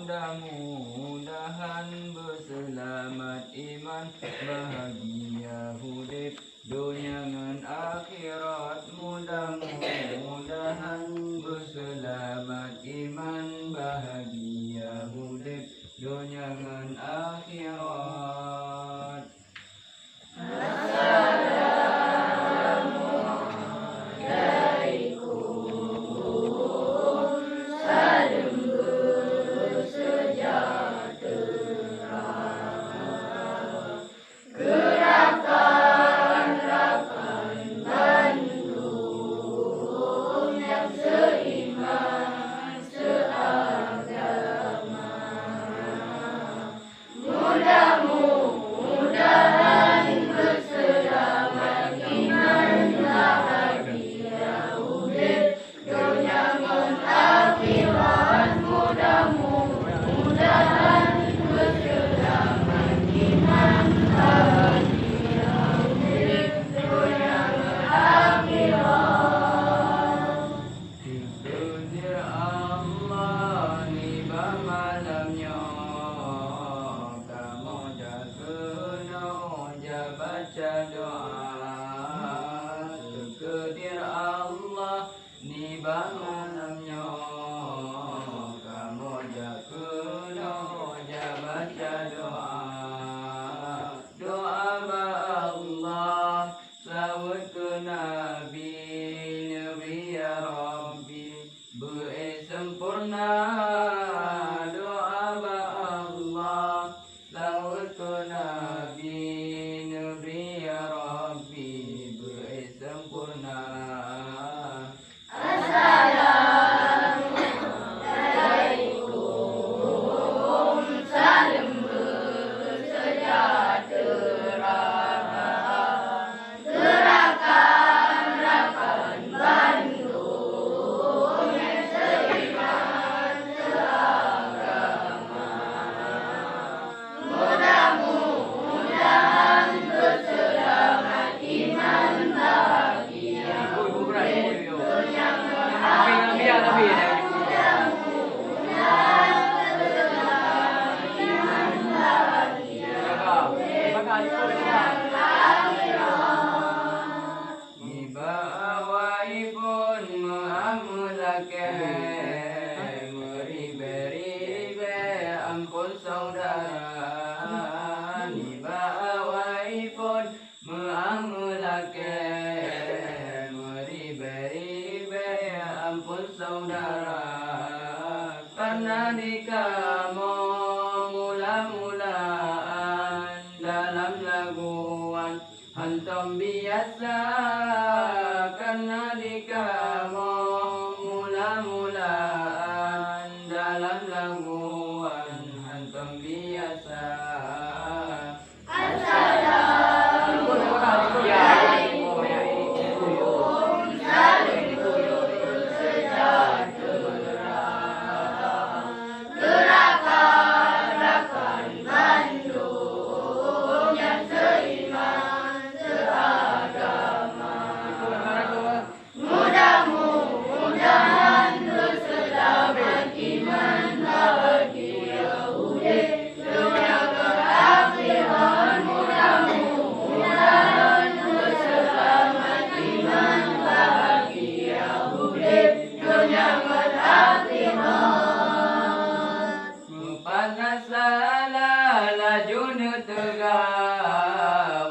mudah-mudahan berselamat iman bahagia hidup dunia dan akhirat. Mudah-mudahan berselamat iman bahagia hidup dunia dan akhirat. Hantam biasa karena di kamu mula-mulaan dalam laguan. Hantam biasa.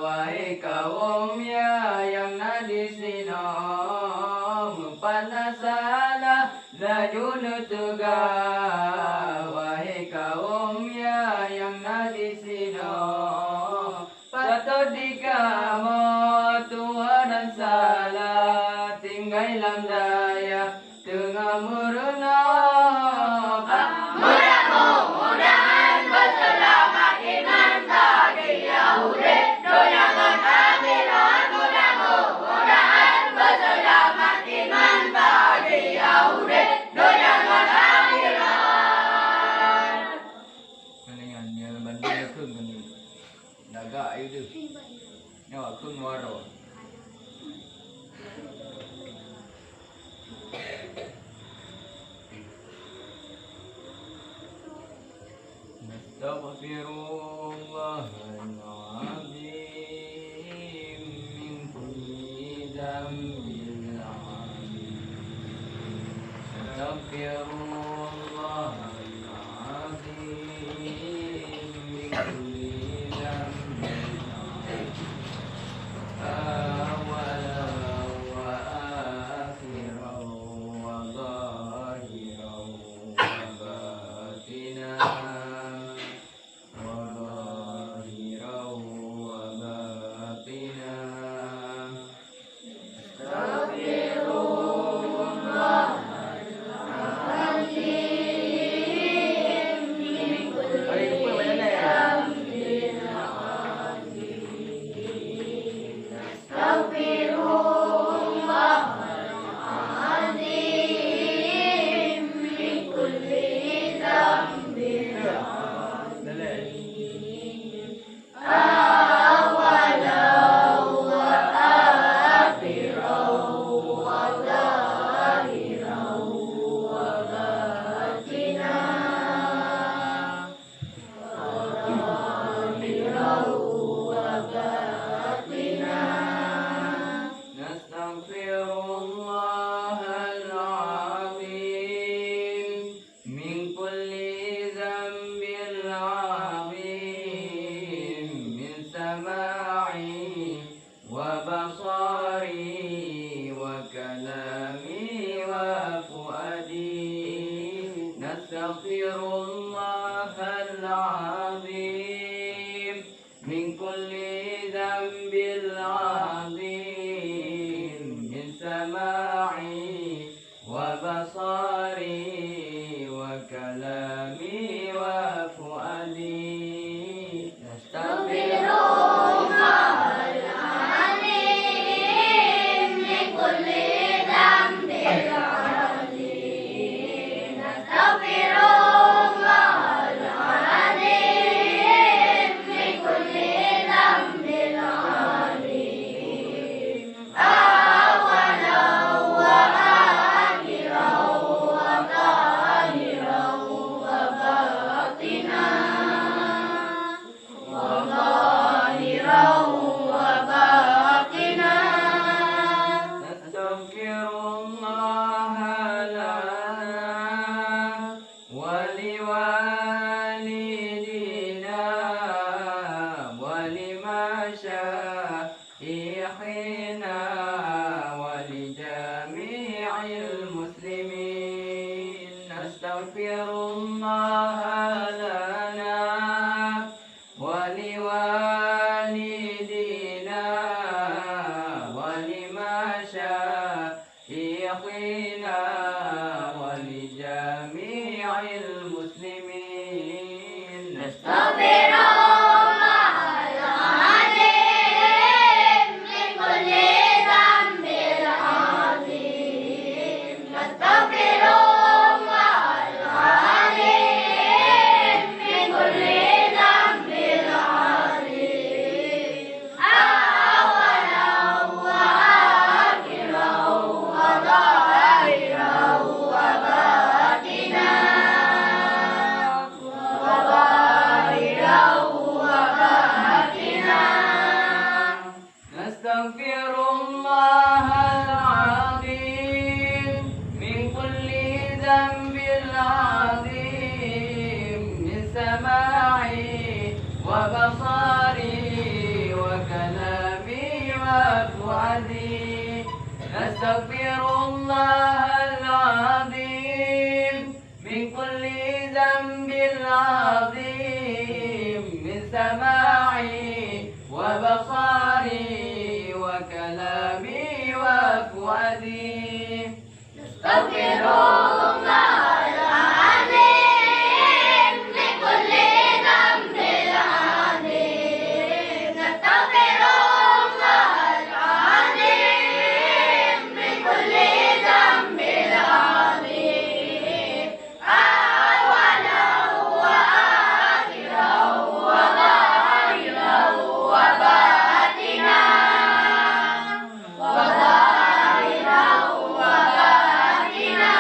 Wahai kaum ya yang nadi sino, salah lajun tega. Wahai kaum ya yang nadi sino, patut dikamu tua dan salah tinggal dalam daya tengah murna. Mudah-mudahan berselamat iman bahagia hidup dunia dan akhirat. Mudah-mudahan berselamat iman bahagia hidup dunia dan akhirat. Mendingan yang banding khun kan ni, naga itu tu, nyawa khun waro. نستغفر الله العظيم من كل ذنب العظيم نستغفر الله العظيم من كل ذنب العظيم أولا وآخرا وظاهرا وباطنا وبصاري وكلامي وفؤادي نستغفر الله العظيم من كل ذنب العظيم من سماعي وبصاري وكلامي وفؤادي نستغفر شيخنا ولجميع المسلمين نستغفر الله لنا ولوالدينا ولمشايخنا ولجميع المسلمين نستغفر نستغفر الله العظيم من كل ذنب العظيم من سماعي وبصاري وكلامي وفؤادي نستغفر الله العظيم من كل ذنب العظيم من سماعي وبصاري وكلامي وفؤادي نستغفر الله العظيم من كل ذنب العظيم نستغفر الله العظيم من كل ذنب العظيم أولا وآخرا وظاهرا وباطنا وظاهرا وباطنا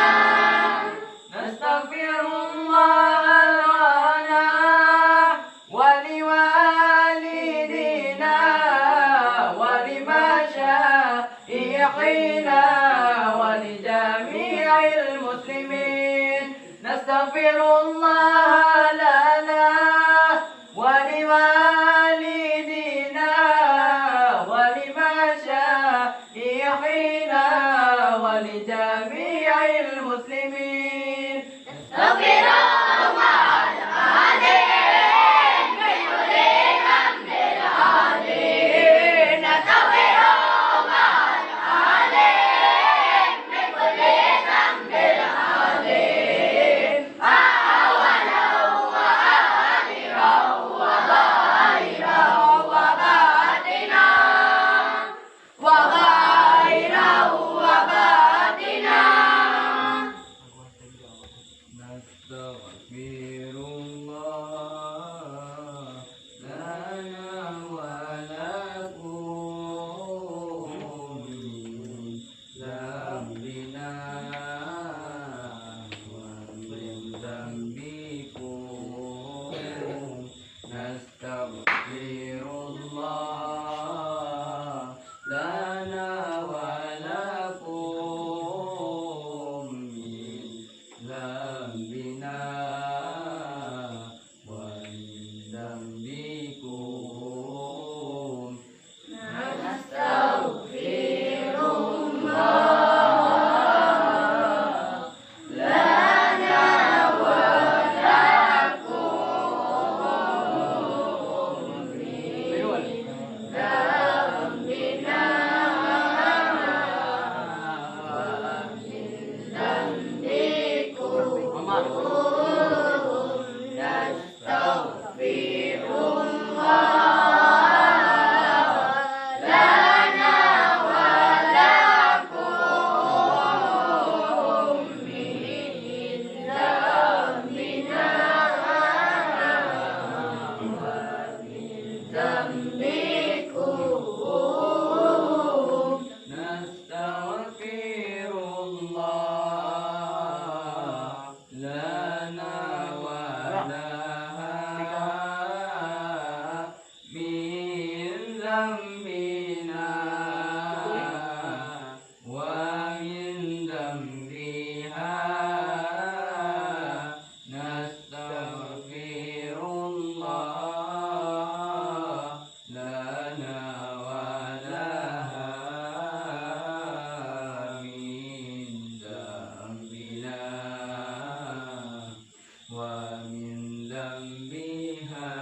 ومن ذنبها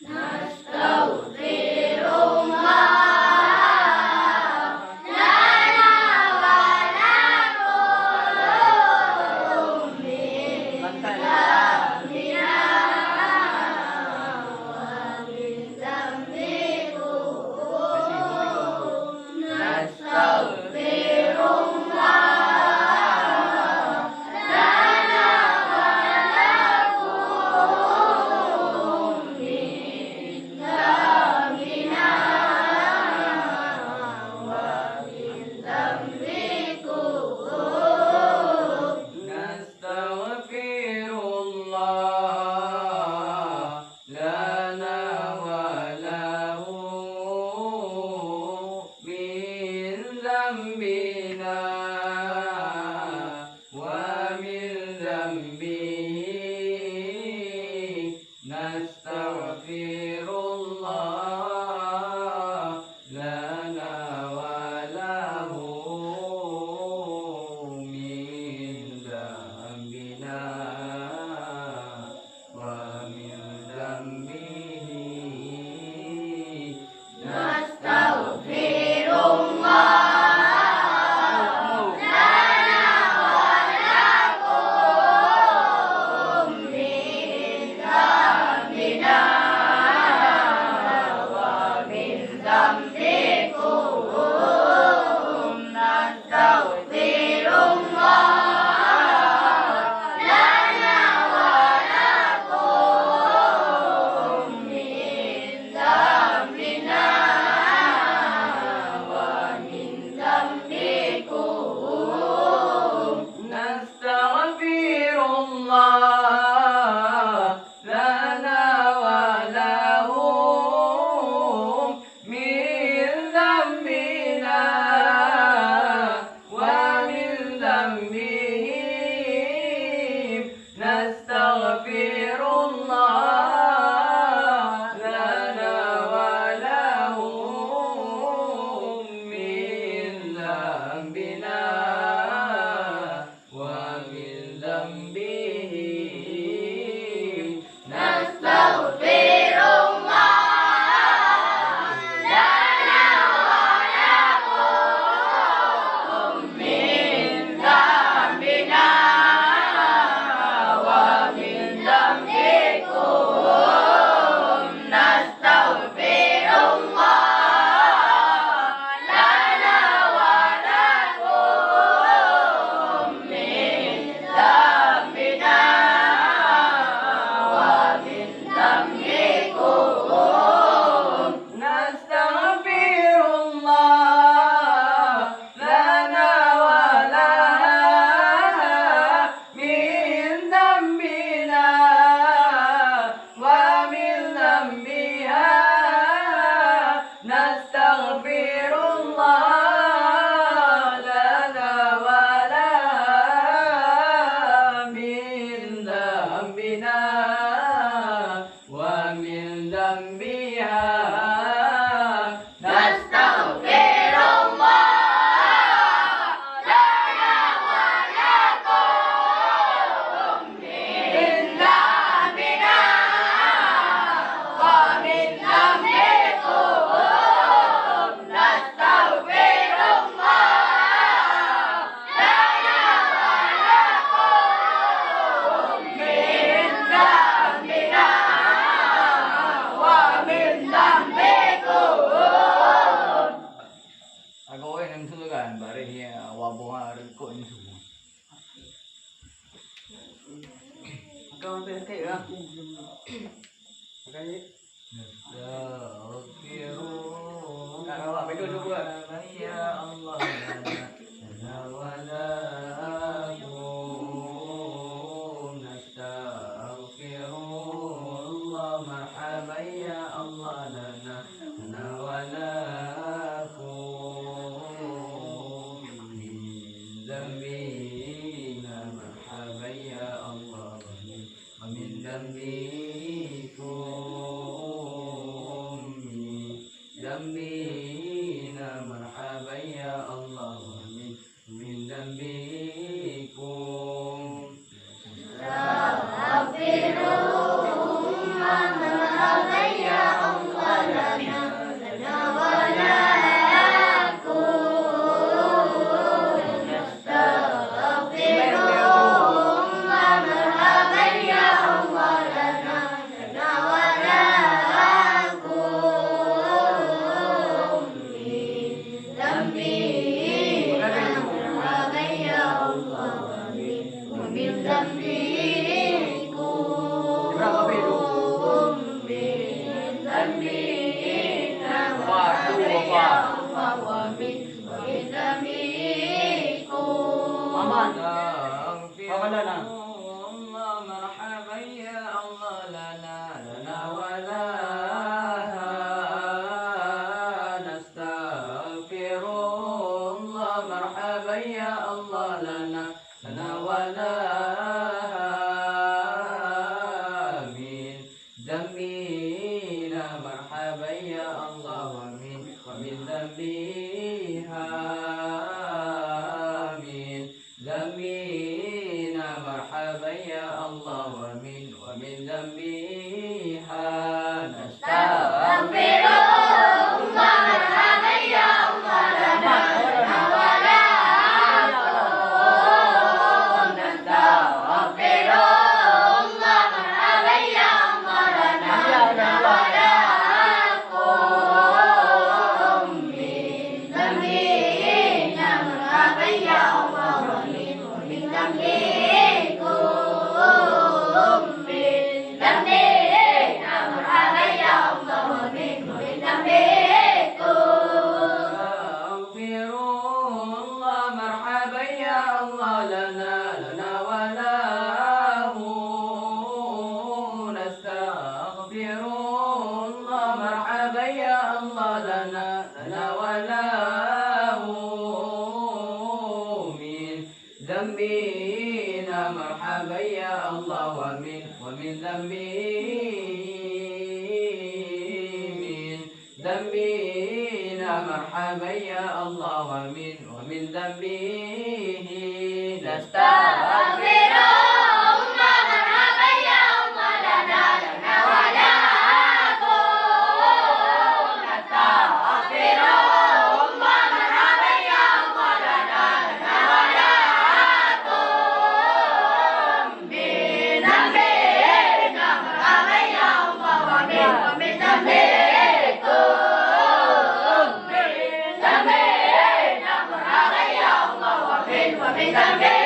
نستغفر الله لنا ولكم من ذنبنا ومن ذنبكم نستغفر الله لنا ولكم من ذنبنا ومن ذنبكم نستغفر الله لنا وله من ذنبنا ومن ذنبه نستغفر الله لنا وله من ذنبنا ومن ذنبه نستغفر الله لنا ولكم من ذنبنا ومن ذنبكم نستغفر الله لنا ولكم من ذنبنا ومن ذنبكم نستغفر الله لنا ولهم من ذنبنا ومن ذنبهم نستغفر الله لنا ولهم من ذنبنا ومن ذنبهم نستغفر الله لنا ولكم من ذنبنا ومن ذنبكم نستغفر الله لنا ولكم من ذنبنا ومن ذنبكم نستغفر الله لنا ولها من ذنبنا ومن ذنبها نستغفر الله لنا ولها من ذنبنا ومن ذنبها نستغفر الله لنا ولكم من ذنبنا ومن ذنبكم نستغفر الله لنا ولكم من ذنبنا ومن ذنبكم Ako ay nagtulugan, bari wabo nga rin ko yung sumo. Ikaw ang pinatay, ha? Magkaya. Nastaghfirullah Karawa, may dulo ko, ha? ya Allah lana walakum nastaghfirullah marhaban ya Allah lana walakum min dhanbina marhaban ya Allah wa min dhanbikum min dhanbina marhaban ya Allah wa min dhanbikum ومن ذنبها نستغفر الله مرحبا يا الله لنا ولا نستغفر الله مرحبا يا الله لنا ولا قم من ذنبنا مرحبا يا الله ومن ذنبكم ذنبنا مرحبا يا الله ومن ذنبي من ذنبنا مرحبا يا الله ومن ذنبه نستغفر الله مرحبا يا الله لنا ولا قم نستغفر الله مرحبا يا الله لنا ولا قم من ذنبنا مرحبا يا الله ومن ذنبكم ذنبنا مرحبا يا الله ومن ذنبكم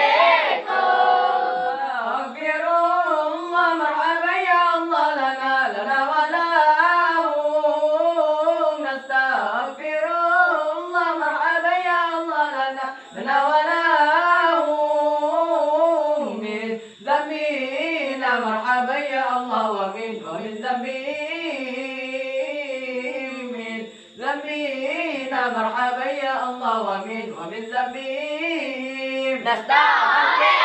مرحبا يا الله ومن ذنبي من ذنبنا مرحبا يا الله ومن ذنبي نستغفر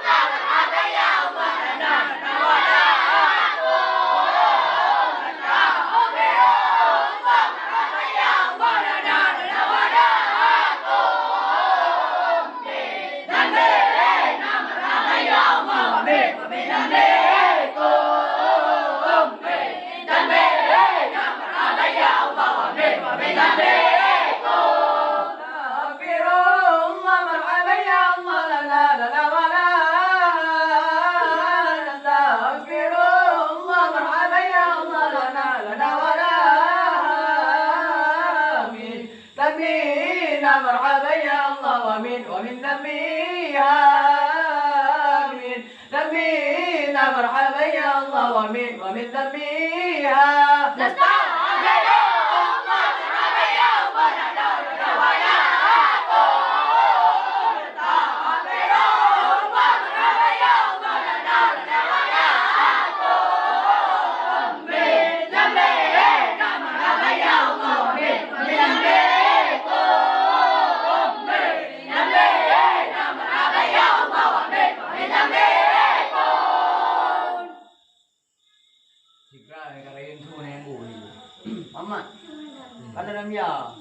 الله مرحبا يا الله لنا ولا نستغفر الله مرحبا يا الله لنا ولا ذنبنا مرحبا يا الله ومن ذنبكم ذنبنا مرحبا يا الله ومن ذنبكم مرحبا يا الله ومن ذنبها من ذنبنا مرحبا يا الله ومن ذنبها نستغفر الله مرحبا يا الله لنا ولا قم نستغفر الله مرحبا يا الله لنا ولا قم من ذنبنا مرحبا يا الله ومن ذنبكم Amat. Ada dalam ya.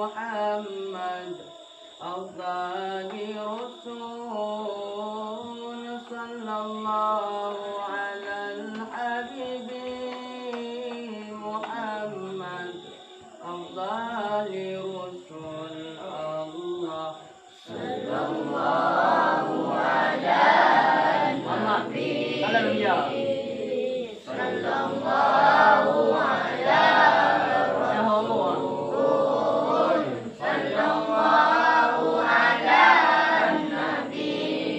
محمد أفضل رسول صلى الله على الحبيب محمد أفضل رسول الله صلى الله على النبي صلى الله على صلى الله على النبي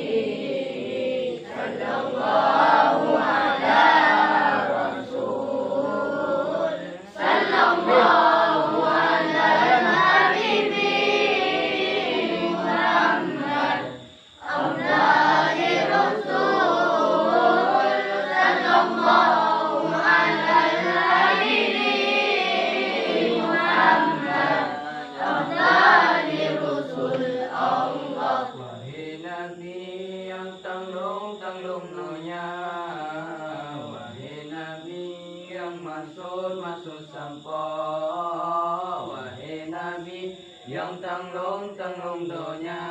ridhonya.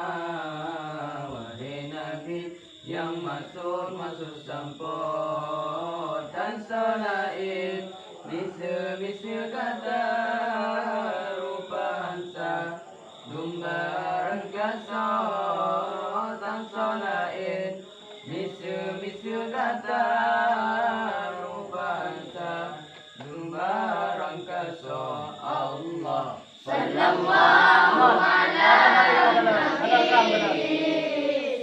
Wahai Nabi yang maksud sampot dan selain misi kata rupa hansa lumbaran kasar dan selain misi kata rupa hansa lumbaran kasar. Allah Sallallahu ala Nabi,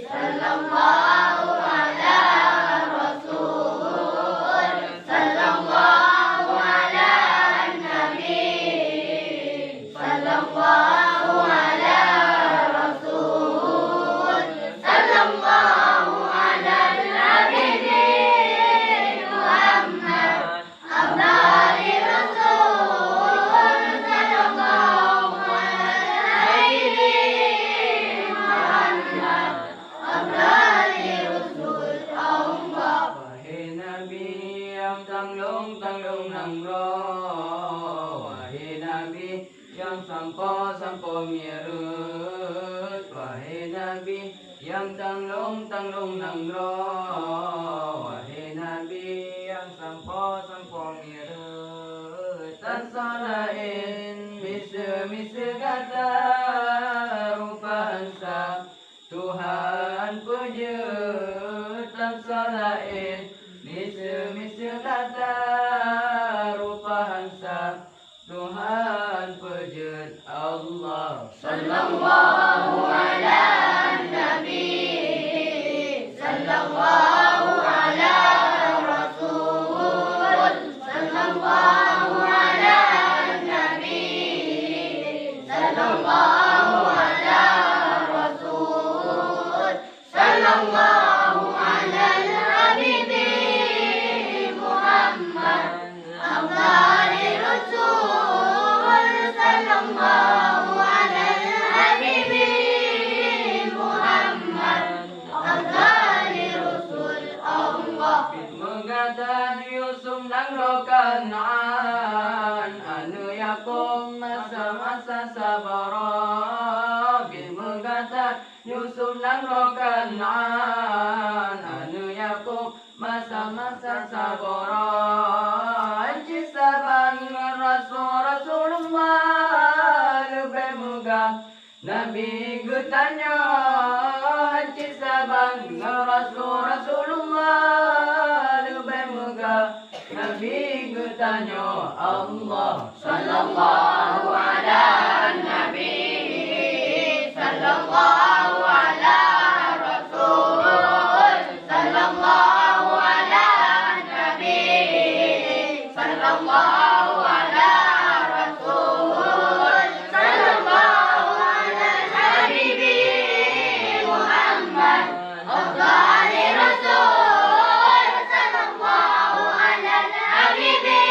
sallallahu ala Rasul, sallallahu ala Nabi, sallallahu ala Rasul, sallallahu ala Nabi Muhammad, Abdali Rasul, sallallahu ala Nabi Muhammad, Abdali Rasul Allah. Wahai Nabi yang tanglung nang roh, wahai Nabi yang sampo mirut, wahai Nabi yang tanglung nang roh, wahai Nabi yang sampo mirut. Dan salain misi kata rupa hansa Tuhan pujut. Dan salain misi kata rupa hansa Tuhan pujut. Allah Sallallahu ala Nabi, sallallahu ala Rasul, sallallahu ala Nabi, sallallahu ala Rasul, sallallahu ala Nabi Muhammad, Abdali Rasul, sallallahu ala Nabi Muhammad, Abdali Rasul Allah. Mengata Yusuf nang rokanaan anu yakum masa-masa sabara. Mengata Yusuf nang rokanaan anu yakum masa-masa sabara. Anci saban Rasulullah lebih muga Nabi gutanya. Anci saban Rasulullah lebih muga Nabi gutanya. Allah Sallallahu ala Nabi, sallallahu ala Rasul, sallallahu ala Nabi, sallallahu ala Rasul, sallallahu ala Habibi Muhammad, Abdali Rasul, sallallahu ala Habibi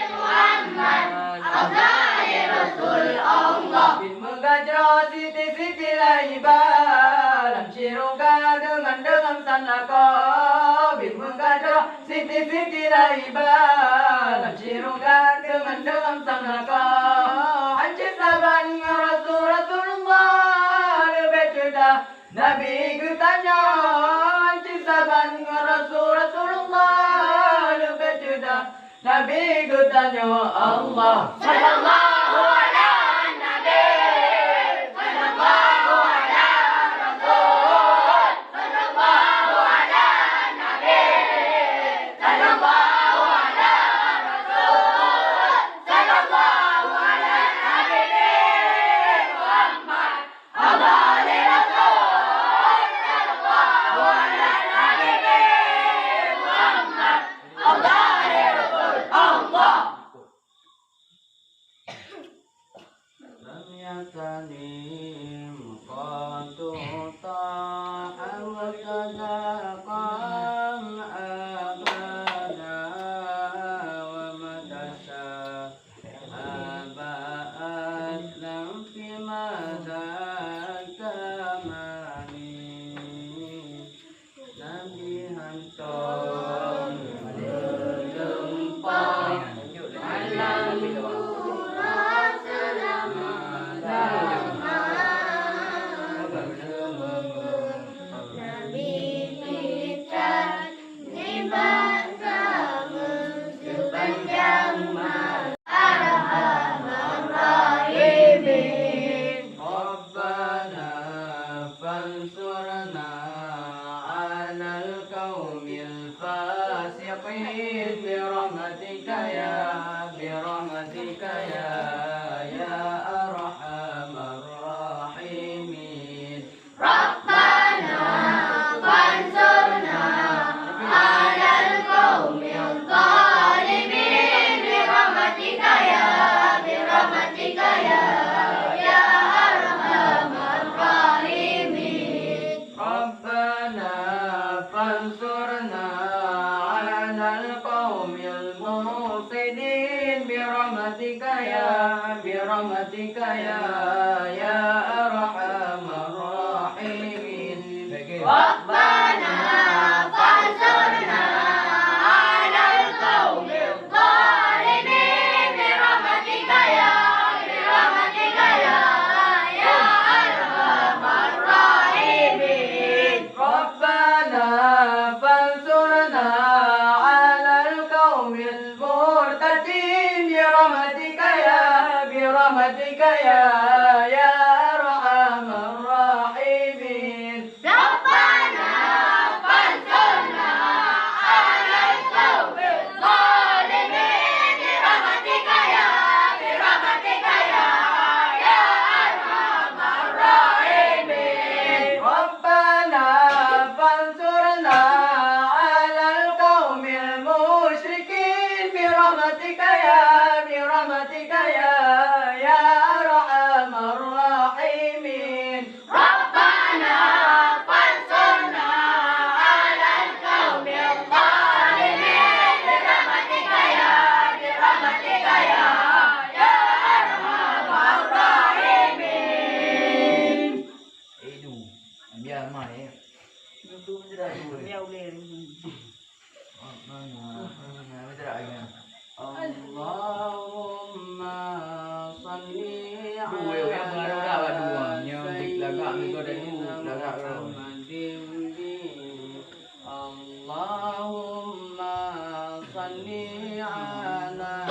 Muhammad, Abdali Rasul Allah. Mengajra siti laiba dalam siruga dengan sanaka. Mengajra siti laiba dalam siruga dengan sanaka. Anci saban Rasulullah lebih cerdas Nabi gutanya. Anci saban Rasulullah lebih cerdas Nabi gutanya. Allah Sallallahu ala Nabi, sallallahu ala Rasul, sallallahu ala Nabi, sallallahu ala Rasul, sallallahu ala Habibi Muhammad, Abdali Rasul, sallallahu ala Habibi Muhammad, Abdali Rasul Allah. Mèo lên. Mới tới đợi nha. Allahumma salli Đùa em mà đâu ra là đùa, nhưng dịch là gạo thì tôi đã đùa là gạo rồi. Allahumma salli ala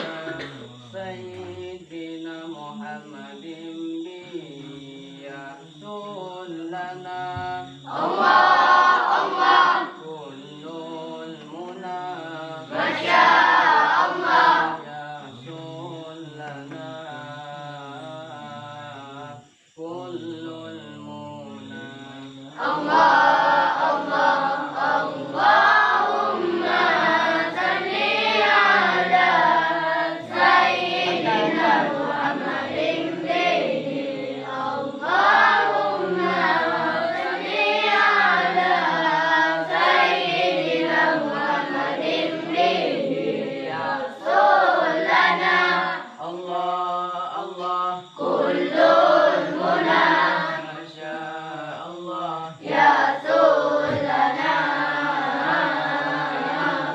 Sayyidina Muhammadin bi Rasulana Allah kullul muna Masya Allah ya Rasulana kullul muna Allah Allahumma salli ala Sayyidina Muhammadin bihi Allahumma salli ala Sayyidina Muhammadin bihi Rasulana Allah kullul muna Masya Allah Ya Rasulana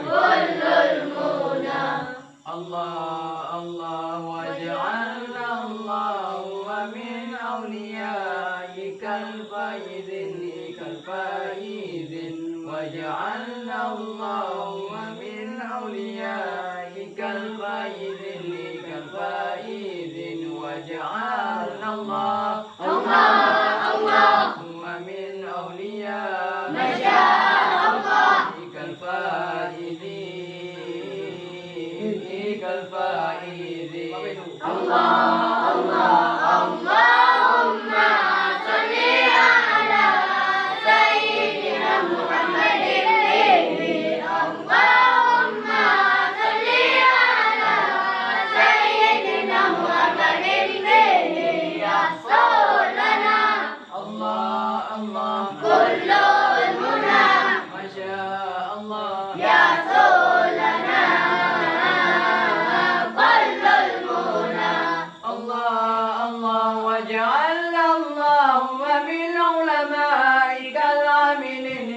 kullul muna Allah waj'alna Allah wa min awliyaikal faizin waj'alna Allah wa min awliyaikal faizin waj'alna Allah Allah wa min awliyaikal Masya Allah faizin Allahumma salli ala Sayyidina Muhammadin bihi Allahumma salli ala Sayyidina Muhammadin bihi Rasulana Allah kullul muna Masya Allah Ya Rasulana kullul muna Allah waj'alna Allah wa min ulamaika al-amilin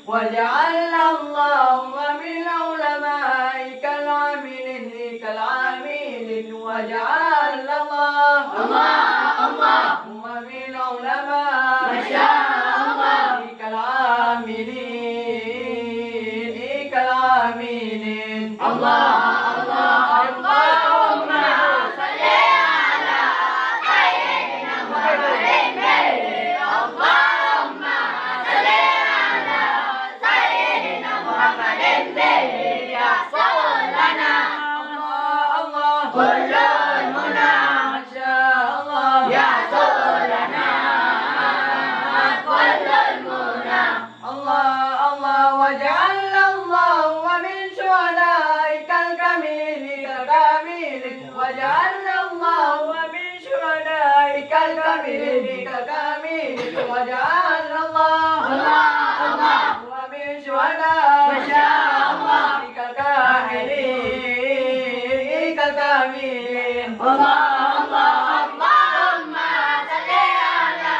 waj'alna Allah wa min ulamaika al-amilin waj'alna Allah wa min Masya Allah ulamaika al-amilin Allahumma salli ala Sayyidina Muhammadin bihi Allahumma salli ala Sayyidina Muhammadin bihi Rasulana kullul muna Masya Allah Ya Rasulana kullul muna Allah waj'alna Allah wa min shuhadaikal kamilin waj'alna Allah wa min shuhadaikal kamilin waj'alna Allah wa min Masya Allah shuhadaikal kamilin Allahumma salli ala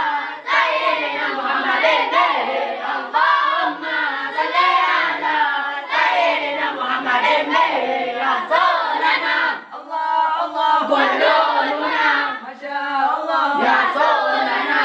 Sayyidina Muhammadin bihi Allahumma salli ala Sayyidina Muhammadin bihi Rasulana Allah kullul muna Masya Allah Ya Rasulana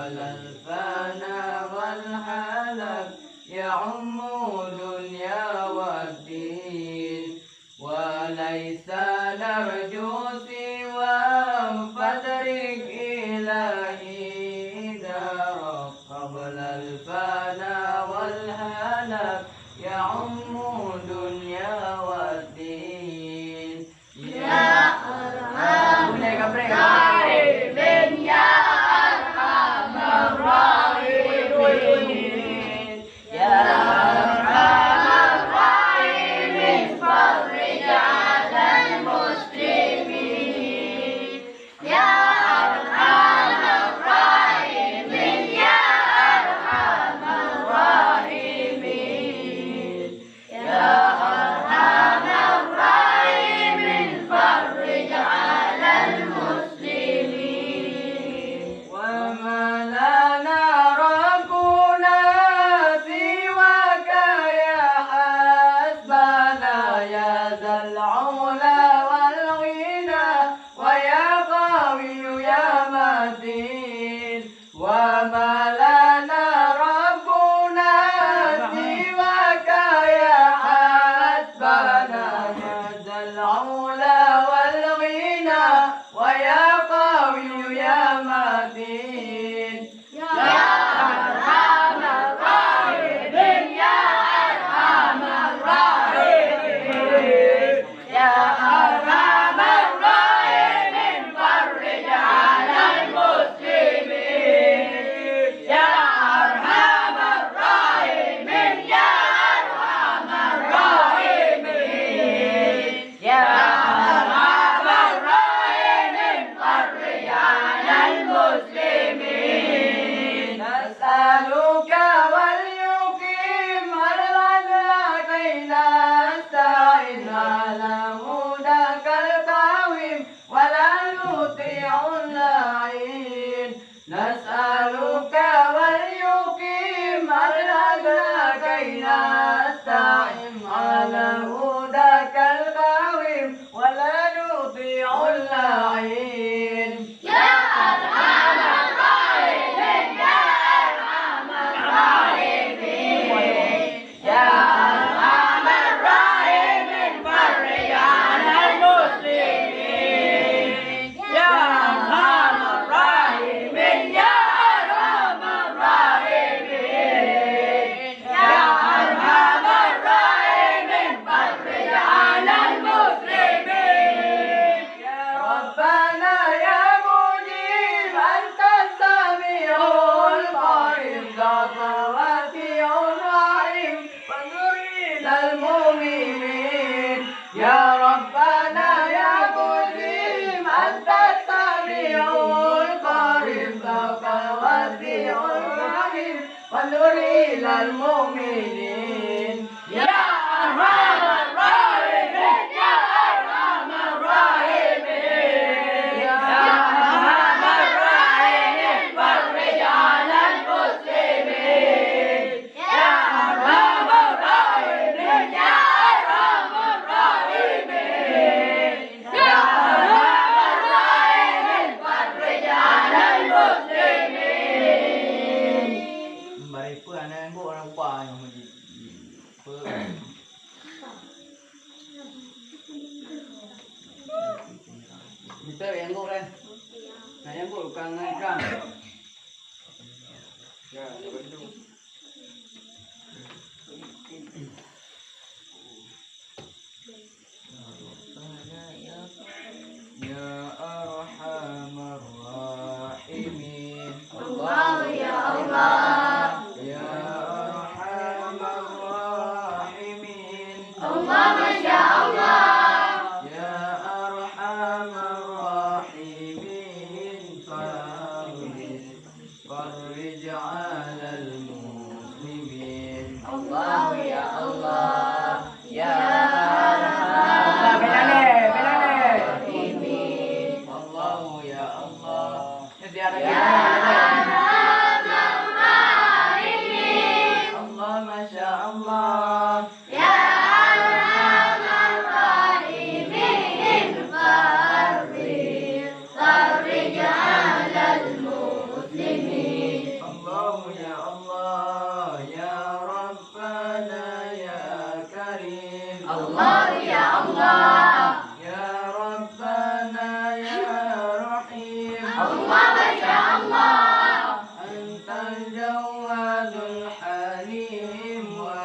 الفنا والهلك يعم دنيا والدين وليس نرجو سواه فادرك إلهي دارك قبل الفنا والهلك يعم دنيا والدين يا أرحم الراحمين يا أرحم الراحمين يا أرحم الراحمين فرج على المسلمين يا أرحم الراحمين يا أرحم الراحمين يا أرحم الراحمين فرج على المسلمين وما لنا ربنا سواك يا حسبنا يا ذا العلا والغنى ويا قوي يا متين وما لنا ربنا سواك يا حسبنا يا ذا العلا والغنى ويا قوي يا متين يا أرحم الراحمين يا أرحم الراحمين يا أرحم الراحمين فرج على المسلمين يا أرحم الراحمين يا أرحم الراحمين يا أرحم الراحمين فرج على المسلمين نسألك وليقيم العدل كي نستعين على هداك القويم ولا نطيع اللاعين نسألك وليقيم العدل كي نستعين على هداك القويم ولا نطيع اللاعين يا أرحم الراحمين يا أرحم الراحمين يا أرحم الراحمين فرج على المسلمين يا أرحم الراحمين يا أرحم الراحمين يا أرحم الراحمين فرج على المسلمين يا ربنا يا مجيب أنت السميع القريب ذاك واسع الرحيم فانظر إلى المؤمنين يا ربنا يا مجيب أنت السميع القريب ذاك واسع الرحيم فانظر إلى المؤمنين يا أرحم الراحمين يا أرحم الراحمين يا أرحم الراحمين فرج على المسلمين يا أرحم الراحمين يا أرحم الراحمين يا أرحم الراحمين فرج على المسلمين. Mari puan bu orang puan yang menjadi Kita yang gol kan? Nah yang gol bukan kan? Ya, betul. Ya Arhamar Rahimin Allah ya Allah Ya Arhamar Rahimin Allah Masya Allah Ya Arhamar Rahimin Farij alal muslimin Allah ya Allah Ya فرج على المسلمين ya Allah ya Rabbana ya Karim. Allah ya Allah. Ya Rabbana ya Rahim. Allah ya Allah. Antal Jawadul Halim wa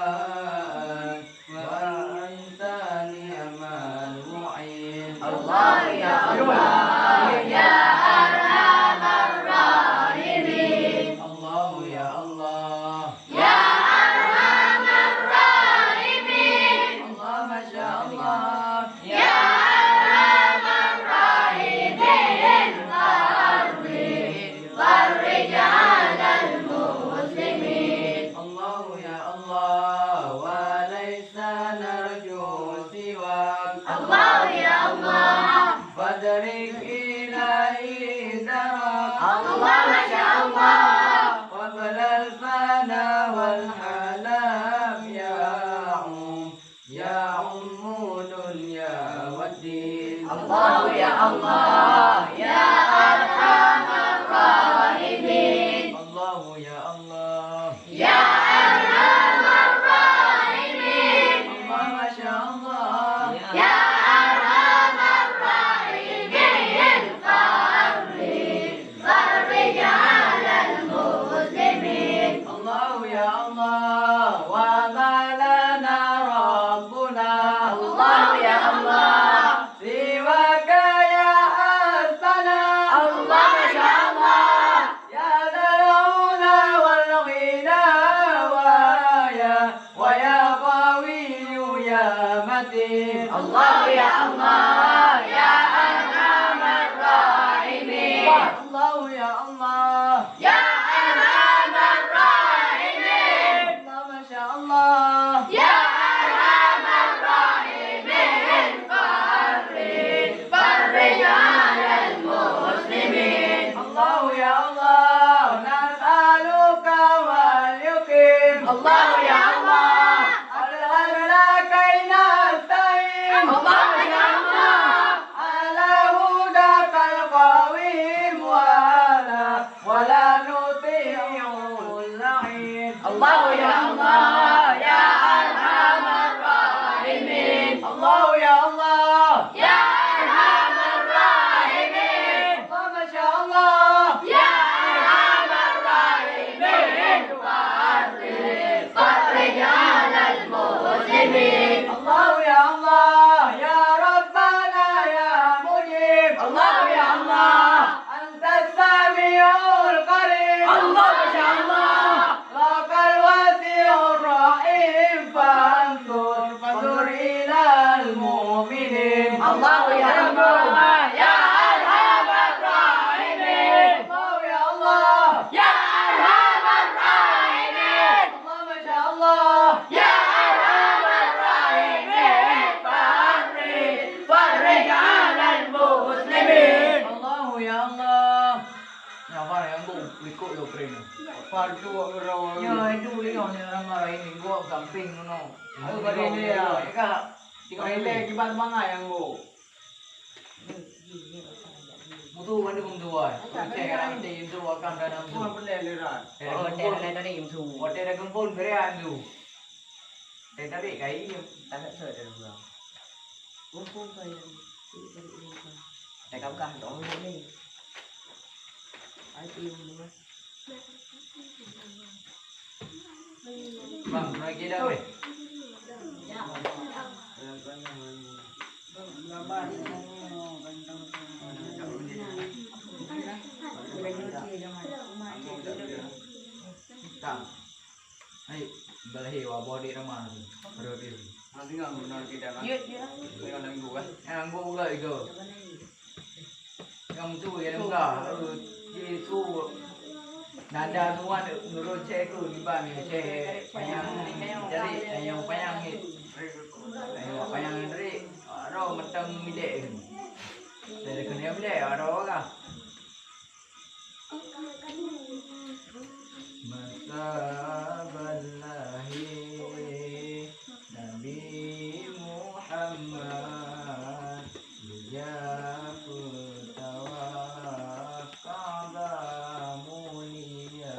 anta ni'mal mu'in. Allah ya Allah. Ya Arhamar Rahimin. Allah ya Allah. Ya Arhamar Rahimin. Allah masya Allah. Ya Arhamar Rahimin. Farrij 'alal muslimin. Allah ya Allah wa laysa narju siwak. Allah ya Allah. Fadrik ilahi darak. Allah masya Allah. قبل الفنا والحلام يا دنيا والدين. Allah ya Allah. Ya Arhamar Rahimin. الله يا الله. Ya Arhamar Rahimin. الله ما شاء الله. Ya Arhamar Rahimin. Farrij 'alal muslimin. الله يا الله. وما لنا ربنا Allah ya Allah. سواك يا حسنا. Allah masya Allah. يا ذا العلا والغنى ويا قوي يا متين. Allah ya Allah. Ya Arhamar Rahimin. الله يا الله. Ya Arhamar Rahimin. الله ما شاء الله. Ya Arhamar Rahimin. Farrij 'alal muslimin. الله يا الله. نسألك واليقين. Allah ya Allah. أدخلنا كي نستعين. Allah ya Allah. على هداك القويم ولا نطيع اللعين. Allah ya Allah. Ya Arhamar Rahimin. الله يا الله. Ya Arhamar Rahimin. الله ما شاء الله. Ya Arhamar Rahimin. Farrij 'alal muslimin. الله يا الله. يا ربنا يا مجيب. Allah ya Allah. أنت السميع القريب. Allah masya Allah. لك الواسع الرحيم فانظر إلى المؤمنين. Allah ya Allah. Ya Arhamar Rahimin. الله يا الله. Ya Arhamar Rahimin. الله ما شاء الله. Ya Arhamar Rahimin. Farrij 'alal muslimin. الله يا الله. Ya apa yang bu ikut lo pring. Padu orang. Ya itu dia yang ramai ini gua samping no. Aku kali ini ya. Kak. Ini kibat mana yang bu? Mutu mana pun tuai. Cek kan nanti itu akan dalam tu. Apa benda leran? Oh, dia tadi itu. Oh, dia kumpul berian tu. Dia tadi kai tak nak search dia pula. Kumpul kai. Dia kau dong ni. Bang, lagi dah weh. Tak. Hai, balahi wa body ramah tu. Berapa tu? Nanti ngam benar kita kan? Ya, ya. Dengan anggu kan? Anggu pula itu. Kamu tu yang enggak, itu nada tuan nurut cek tu di bawah cek payang jadi yang payang ni, yang payang dari orang macam milek, dari kena milek orang lah. Masaballahi Nabi Muhammad Liyafu tawakaba mulia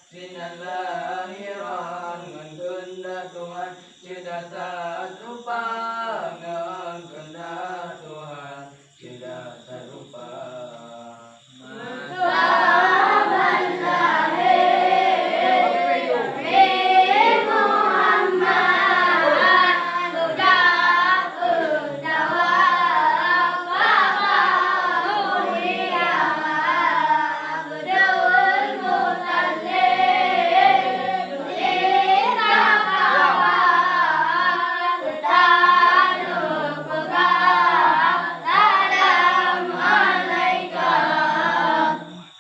sinar lahiran ngan kehendak Tuhan tidak serupa ngan kehendak Tuhan tidak serupa.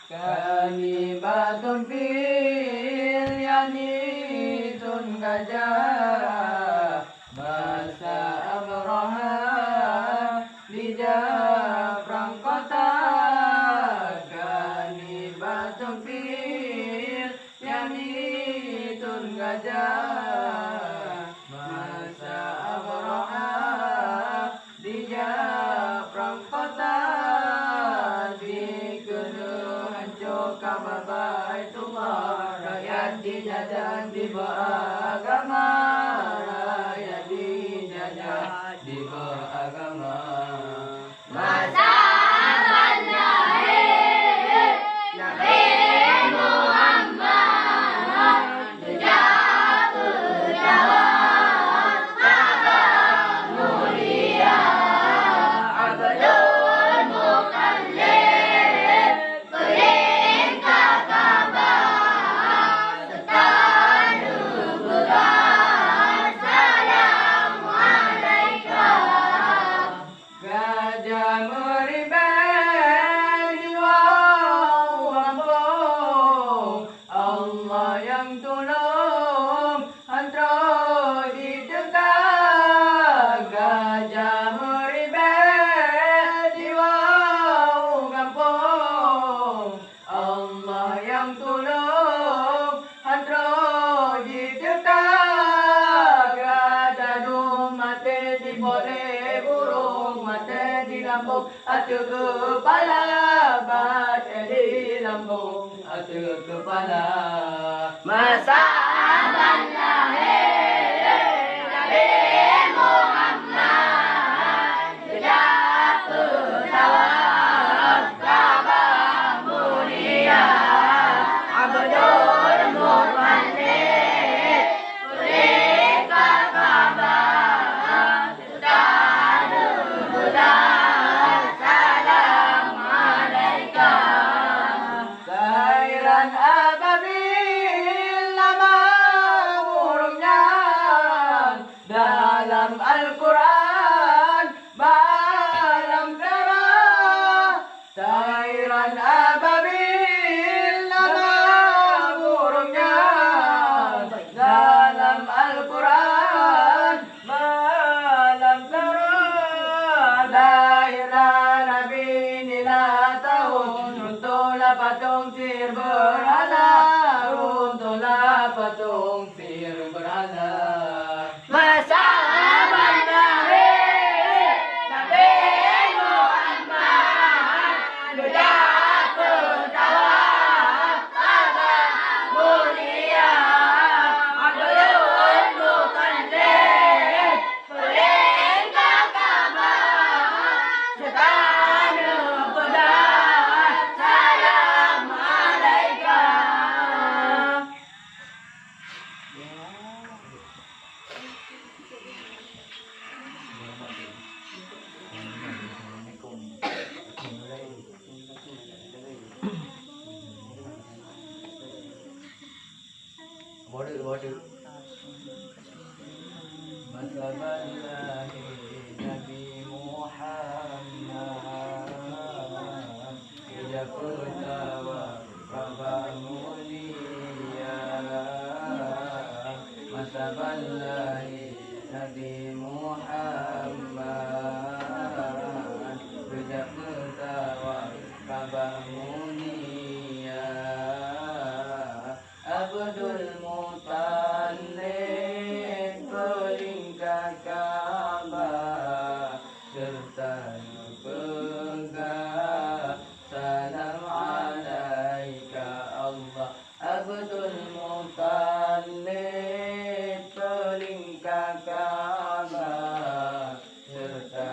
Kalimatun fil yanitun gajah masa amroha dijah prangkota. Kalimatun fil yanitun gajah masa amroha dijah prangkota. Baitullah rakyat dijajah di bawah agama, rakyat dijajah di bawah agama. Masa lahir Nabi Muhammad sejak perjalanan kabar mulia Abdul Muttalib perintah kabar serta nubuat salam alaika. Gajah meribet di bawah kampung, Allah yang tolong antara di dekat. Gajah meribet di bawah kampung, Allah yang tolong antara di dekat. Gajah dum mati di boleh burung mati di lambung, atu kepala mati di lambung, atu kepala. Masa lahir Nabi Muhammad sejak pertawaf kabar mulia Abdul Muttalib perintah kabar serta nubuat salam alaika. Sairan ababil nama burungnya dalam Al-Quran malam terang. Sairan ababil nama burungnya dalam Al-Quran malam terang. Lahirlah Nabi inilah tahun runtuhlah patung sihir berhala, runtuhlah patung sihir berhala. Masa lahir Nabi Muhammad sejak pertawaf kabar mulia Abdul Muttalib perintah kabar serta nubuat salam alaika. Waduh. Masa lahir Nabi Muhammad sejak pertawaf kabar mulia. Masa lahir Nabi Muhammad sejak pertawaf kabar mulia. Abdul Muttalib pelingkar Ka'bah serta pegang salam alaika Allah. Abdul mutallib pelingkar Ka'bah serta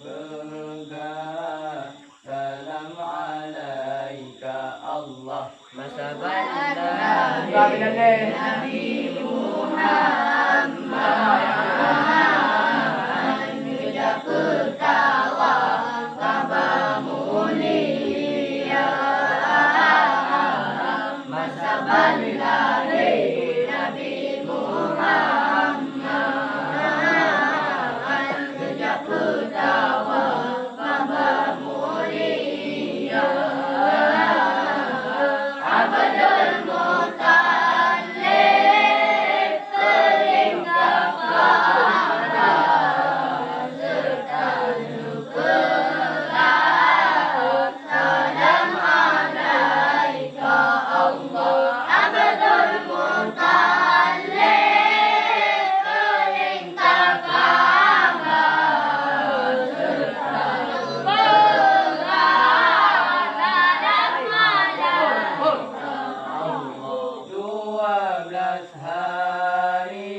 pegang salam alaika Allah Masaballah Nabi Muhammad Kerja pertawa Kabar mulia Masaballah Nabi Muhammad Kerja pertawa Kabar mulia Abdul Muttalib pelingkar Ka'bah serta nubuat salam alaika Allah Abdul Muttalib pelingkar Ka'bah serta nubuat salam alaika 12 hari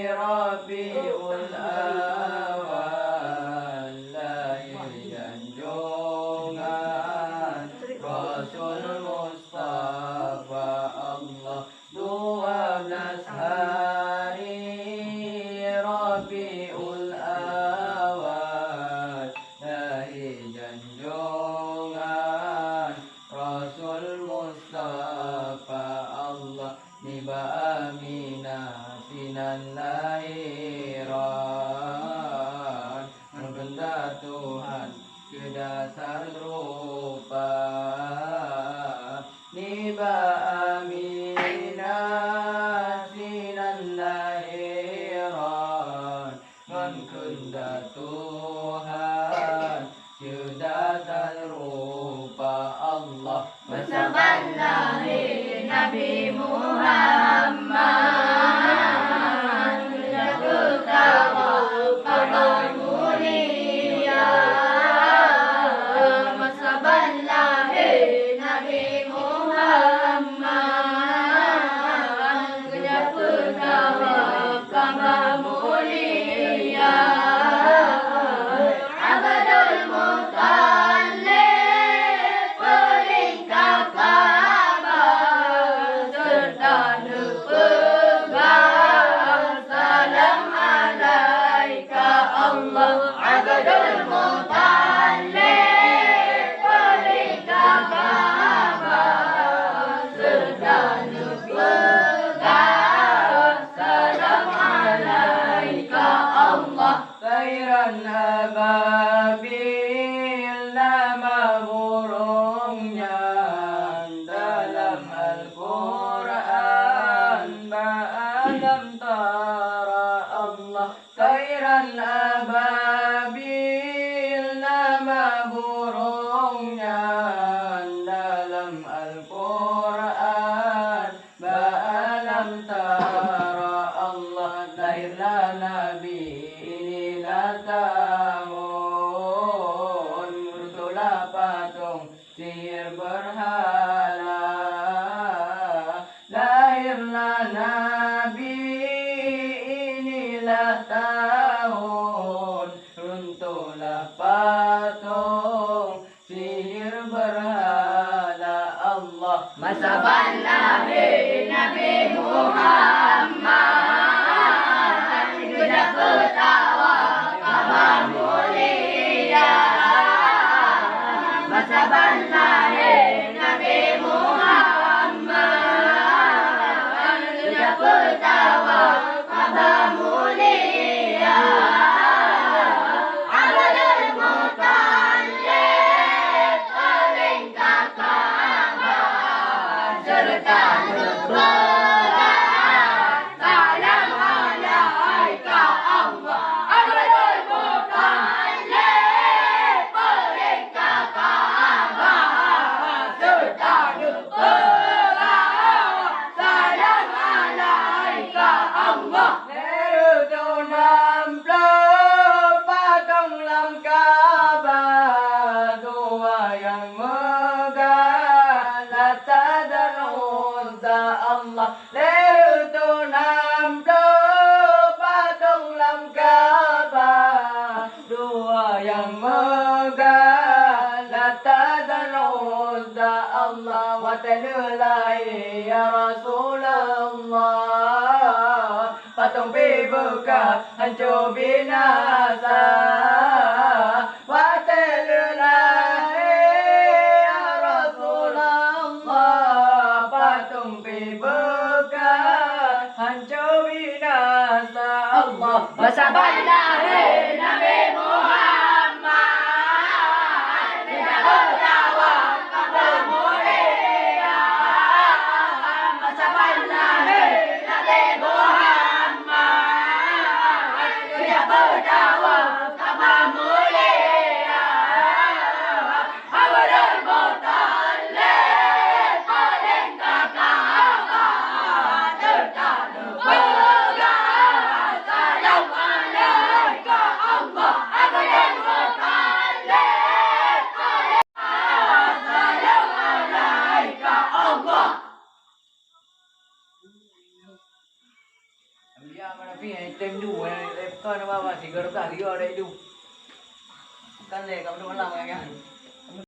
Rabiul Awal lahir junjungan Rasul Mustafa Allah 12 hari Rabiul Awal lahir junjungan Rasul Mustafa Allah Niba Aminah sinan lahiran Benda Tuhan ke dasar rupa Niba Aminah sinan lahiran Benda Tuhan ke dasar rupa Allah Masaballah Nabi Muhammad Kerja pertawa Kabar mulia Masaballah Nabi Muhammad Kerja pertawa Kabar mulia Abdul Muttalib pelingkar Ka'bah serta nupegang salam alaika Allah Abdul Muttalib pelingkar Ka'bah serta nupegang salam alaika Allah Tairan ababil nama burungnya dalam Al-Quran Ba'alam tara Allah Tairan ababil nama burungnya dalam Al-Quran Ba'alam tara Allah lahirlah Nabi inilah tamun Rusulah patung sihir berhala Lahirlah Nabi Allah Lailatul patung lam Ka'bah dua yang megah Lata dan Uzza Allah watanulai ya Rasulullah patung bebuka hancur binasa watanulai ya Rasulullah patung bebuka hancur binasa Allah Bersabarlah hai Nabi Muhammad tidak berdakwah kamu mulia. Bersabarlah hai Nabi Muhammad tidak berdakwah kamu mulia. Abdul Muttalib paling Ka'bah tertanda pegang salam alaika Allah. Abdul Muttalib paling salam alaika Allah. Dia mana pi tem du kan apa sih kalau tak dia ada itu kan le kamu malam kan